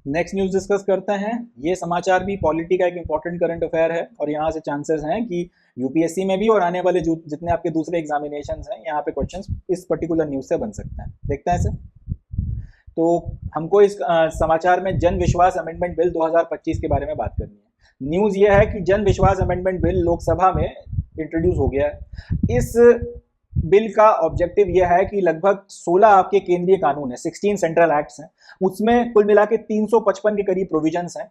Next news discuss करते हैं। ये समाचार भी पॉलिटी का एक इंपॉर्टेंट करंट अफेयर है और यहाँ से चांसेस हैं कि यूपीएससी में भी और आने वाले जितने आपके दूसरे एग्जामिनेशंस हैं यहाँ पे क्वेश्चंस इस पर्टिकुलर न्यूज़ से बन सकते हैं। देखते हैं इसे। तो हमको इस समाचार में जन विश्वास अमेंडमेंट बिल 2025 के बारे में बात करनी है। न्यूज़ ये है कि जन विश्वास अमेंडमेंट बिल लोकसभा में इंट्रोड्यूस हो गया है। इस बिल का ऑब्जेक्टिव यह है कि लगभग 16 आपके केंद्रीय कानून है, 16 सेंट्रल एक्ट्स हैं, उसमें कुल मिला के 355 के करीब प्रोविजंस हैं।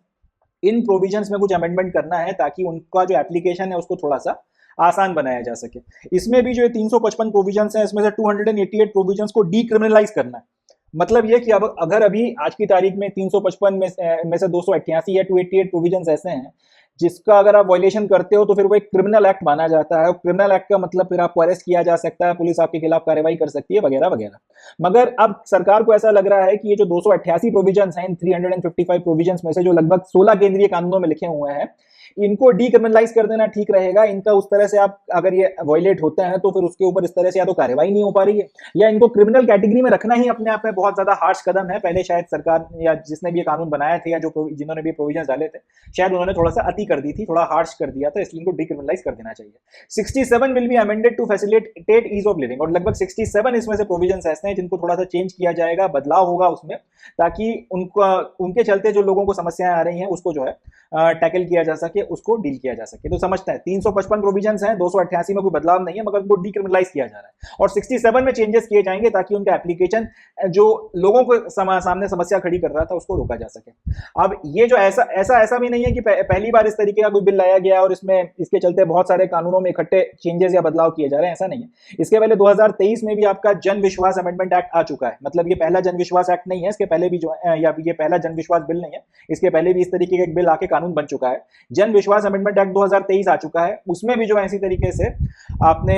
इन प्रोविजंस में कुछ अमेंडमेंट करना है ताकि उनका जो एप्लीकेशन है उसको थोड़ा सा आसान बनाया जा सके। इसमें भी जो 355 प्रोविजंस हैं इसमें से 288 प्रोविजंस को डीक्रिमिनलाइज करना है। मतलब ये कि अब अगर अभी आज की तारीख में 355 में से 288 या 288 प्रोविजंस ऐसे हैं जिसका अगर आप वायलेशन करते हो तो फिर वो एक क्रिमिनल एक्ट माना जाता है। क्रिमिनल एक्ट का मतलब फिर आपको अरेस्ट किया जा सकता है, पुलिस आपके खिलाफ कार्रवाई कर सकती है, वगैरह वगैरह। मगर अब सरकार को ऐसा लग रहा है कि ये जो 288 प्रोविजंस हैं, इन 355 प्रोविजंस में से जो लगभग 16 केंद्रीय कानूनों में लिखे हुए हैं, इनको डीक्रिमिनलाइज कर देना ठीक रहेगा। इनका उस तरह से आप अगर ये वायलेट होते हैं तो फिर उसके ऊपर इस तरह से या तो कार्रवाई नहीं हो पा रही है या इनको क्रिमिनल कैटेगरी में रखना ही अपने आप में बहुत ज्यादा हार्श कदम है। पहले शायद सरकार या जिसने भी ये कानून बनाए थे या जो जिन्होंने भी प्रोविजन डाले थे शायद उन्होंने थोड़ा सा अति कर दी थी, थोड़ा हार्श कर दिया था, इसलिए इनको डीक्रिमिनलाइज कर देना चाहिए। 67 will be amended to facilitate ease of living, और लगभग 67 इसमें से प्रोविजंस ऐसे हैं जिनको थोड़ा सा चेंज किया जाएगा, बदलाव होगा उसमें, ताकि उनके चलते जो लोगों को समस्याएं आ रही हैं उसको जो है टैकल किया जा सके, उसको डील किया जा सके। तो समझते हैं 355 प्रोविजंस हैं, 288 में कोई बदलाव नहीं है मगर उनको डीक्रिमिनलाइज किया जा रहा है और 67 में चेंजेस किए जाएंगे ताकि उनका एप्लीकेशन जो लोगों को सामने समस्या खड़ी कर रहा था उसको रोका जा सके। अब ये जो ऐसा भी नहीं है कि पहली बार इस तरीके का कोई बिल लाया गया और इसमें इसके चलते बहुत सारे कानूनों में इकट्ठे चेंजेस या बदलाव किए जा रहे हैं, ऐसा नहीं है। इसके पहले 2023 में भी आपका जन विश्वास अमेंडमेंट एक्ट आ चुका है। मतलब ये पहला जन विश्वास एक्ट नहीं है, इसके पहले भी जो या ये पहला जन विश्वास बिल नहीं है, इसके पहले भी इस तरीके का एक बिल आके कानून बन चुका है। जन विश्वास अमेंडमेंट एक्ट 2023 आ चुका है, उसमें भी जो है इसी तरीके से आपने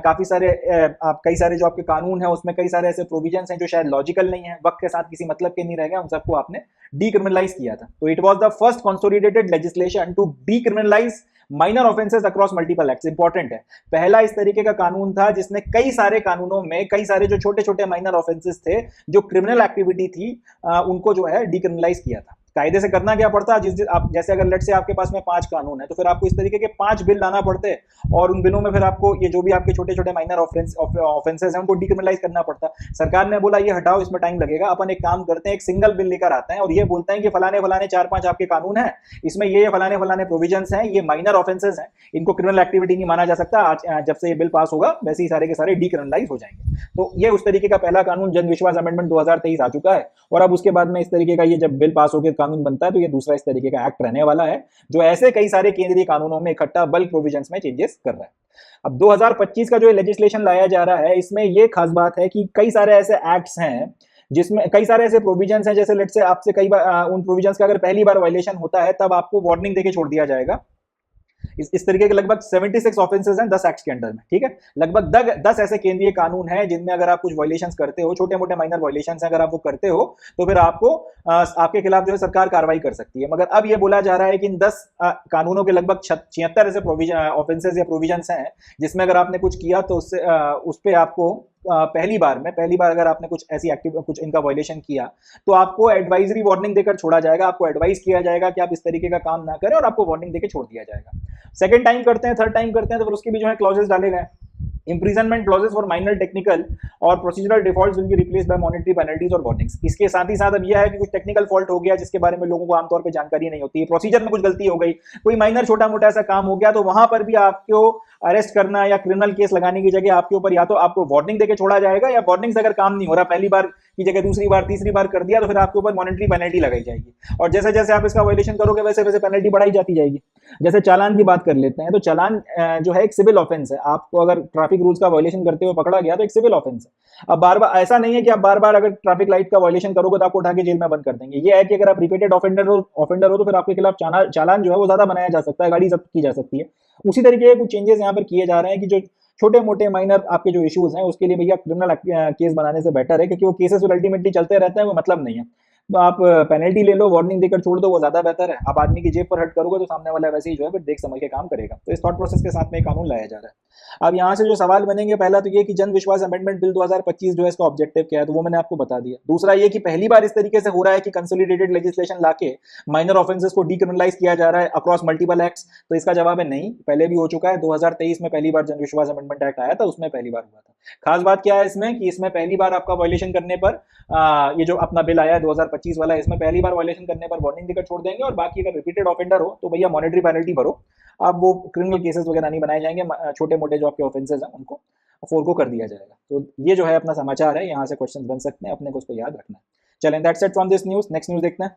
काफी सारे कई सारे जो आपके कानून है उसमें कई सारे ऐसे प्रोविजंस हैं जो शायद लॉजिकल नहीं है, वक्त के साथ किसी मतलब के नहीं रह गए, उन सबको आपने डीक्रिमिनलाइज किया था। तो it was the first consolidated legislation to decriminalise minor offences across multiple acts. Important है, पहला इस तरीके का कानून था जिसने कई सारे कानूनों में कई सारे जो छोटे छोटे माइनर ऑफेंसेस थे, जो क्रिमिनल एक्टिविटी थी, उनको जो है डीक्रिमिनलाइज किया था। कायदे से करना क्या पड़ता है, आप जैसे अगर लेट से आपके पास में 5 कानून है तो फिर आपको इस तरीके के 5 बिल लाना पड़ते और उन बिलों में फिर आपको ये जो भी आपके छोटे छोटे माइनर ऑफेंसेस हैं उनको डीक्रिमिनलाइज करना पड़ता। सरकार ने बोला ये हटाओ, इसमें टाइम लगेगा, अपन एक काम करते हैं, एक सिंगल बिल लेकर आते हैं और ये बोलते हैं कि फलाने फलाने 4-5 आपके कानून है, इसमें ये फलाने फलाने प्रोविजंस हैं, ये माइनर ऑफेंसेस हैं, इनको क्रिमिनल एक्टिविटी नहीं माना जा सकता। आज जब से ये बिल पास होगा वैसे ही सारे के सारे डीक्रिमिनलाइज हो जाएंगे। तो ये उस तरीके का पहला कानून जन विश्वास अमेंडमेंट 2023 आ चुका है और अब उसके बाद में इस तरीके का ये जब बिल पास होकर कानून बनता है तो ये दूसरा इस तरीके का एक्ट रहने वाला है जो ऐसे कई सारे केंद्रीय कानूनों में इकट्ठा बल्क प्रोविजंस में चेंजेस कर रहा है। अब 2025 का जो लेजिस्लेशन लाया जा रहा है इसमें यह खास बात है कि कई सारे ऐसे एक्ट्स हैं जिसमें कई सारे ऐसे प्रोविजंस हैं, जैसे लेट से आपसे कई बार उन प्रोविजंस का अगर पहली बार वायलेशन होता है तब आपको वार्निंग देके छोड़ दिया जाएगा। इस तरीके के लगभग 76 ऑफेंसेस हैं 10 एक्ट्स के अंडर में, ठीक है। लगभग 10 ऐसे केंद्रीय कानून हैं जिनमें अगर आप कुछ वायलेशंस करते हो, छोटे मोटे माइनर वायलेशंस अगर आप वो करते हो तो फिर आपको आपके खिलाफ जो है सरकार कार्रवाई कर सकती है। मगर अब ये बोला जा रहा है कि इन 10 कानूनों के लगभग 76 ऐसे ऑफेंसेस या प्रोविजंस हैं जिसमें अगर आपने कुछ किया तो उससे उस पर आपको पहली बार अगर आपने कुछ इनका वायलेशन किया तो आपको एडवाइजरी वार्निंग देकर छोड़ा जाएगा, आपको एडवाइस किया जाएगा कि आप इस तरीके का काम ना करें और आपको वार्निंग देकर छोड़ दिया जाएगा। सेकंड टाइम करते हैं, थर्ड टाइम करते हैं तो फिर उसके भी जो है क्लॉजेस डाले गए। imprisonment clauses for minor technical और procedural defaults will be replaced by monetary penalties और warnings। इसके साथ ही साथ अब यह है कि कुछ टेक्निकल फॉल्ट हो गया जिसके बारे में लोगों को आमतौर पे जानकारी नहीं होती है, प्रोसीजर में कुछ गलती हो गई, कोई माइनर छोटा मोटा ऐसा काम हो गया तो वहां पर भी आपको अरेस्ट करना या क्रिमिनल केस लगाने की जगह आपके ऊपर या तो आपको वार्निंग देके छोड़ा जाएगा या वार्निंग से अगर काम नहीं हो रहा, पहली बार की जगह दूसरी बार तीसरी बार कर दिया तो फिर आपके ऊपर मॉनेटरी पेनल्टी लगाई जाएगी और जैसे जैसे आप इसका वायलेशन करोगे वैसे वैसे पेनल्टी बढ़ाई जाती जाएगी। जैसे चालान की बात कर लेते हैं तो चालान जो है एक सिविल ऑफेंस है, आपको अगर ट्रैफिक रूल्स का वायलेशन करते हुए पकड़ा गया तो एक सिविल ऑफेंस है। अब बार बार ऐसा नहीं है कि आप बार बार अगर ट्रैफिक लाइट का वायलेशन करोगे तो आपको उठा के जेल में बंद कर देंगे। ये है कि अगर आप रिपीटेड ऑफेंडर हो तो फिर आपके खिलाफ चालान जो है वो ज्यादा बनाया जा सकता है, गाड़ी जब्त की जा सकती है। उसी तरीके के कुछ चेंजेस यहाँ पर किए जा रहे हैं कि जो छोटे मोटे माइनर आपके जो इश्यूज हैं उसके लिए भैया क्रिमिनल केस बनाने से बेटर है, क्योंकि वो केसेस अल्टीमेटली चलते रहते हैं, वो मतलब नहीं है। तो आप पेनल्टी ले लो, वार्निंग देकर छोड़ दो, वो ज्यादा बेहतर है। आप आदमी की जेब पर हट करोगे तो सामने वाला वैसे ही जो है फिर देख समझ के काम करेगा। तो इस थॉट प्रोसेस के साथ में एक कानून लाया जा रहा है। अब यहाँ से जो सवाल बनेंगे, पहला तो ये कि जन विश्वास अमेंडमेंट बिल 2025 जो है इसका ऑब्जेक्टिव क्या है, तो वो मैंने आपको बता दिया। दूसरा ये कि पहली बार इस तरीके से हो रहा है कि कंसोलिडेटेड लेजिस्लेशन लाके माइनर ऑफेंसेस को डीक्रिमिनलाइज किया जा रहा है अक्रॉस मल्टीपल एक्ट्स। तो इसका जवाब है नहीं, पहले भी हो चुका है। 2023 में पहली बार जन विश्वास अमेंडमेंट एक्ट आया था, उसमें पहली बार हुआ था। खास बात क्या है इसमें कि इसमें पहली बार आपका वायलेशन करने पर ये जो अपना बिल आया है 2025 वाला, इसमें पहली बार वायलेशन करने पर वार्निंग देकर छोड़ देंगे, और बाकी अगर रिपीटेड ऑफेंडर हो तो भैया मॉनेटरी पेनल्टी भरो। अब वो क्रिमिनल केसेस वगैरह नहीं बनाए जाएंगे, छोटे मोटे जो आपके ऑफेंसेस हैं उनको फोरगो कर दिया जाएगा। तो ये जो है अपना समाचार है, यहाँ से क्वेश्चन बन सकते हैं, अपने को उसको याद रखना है। चलें, that's it from this news. Next news देखते हैं।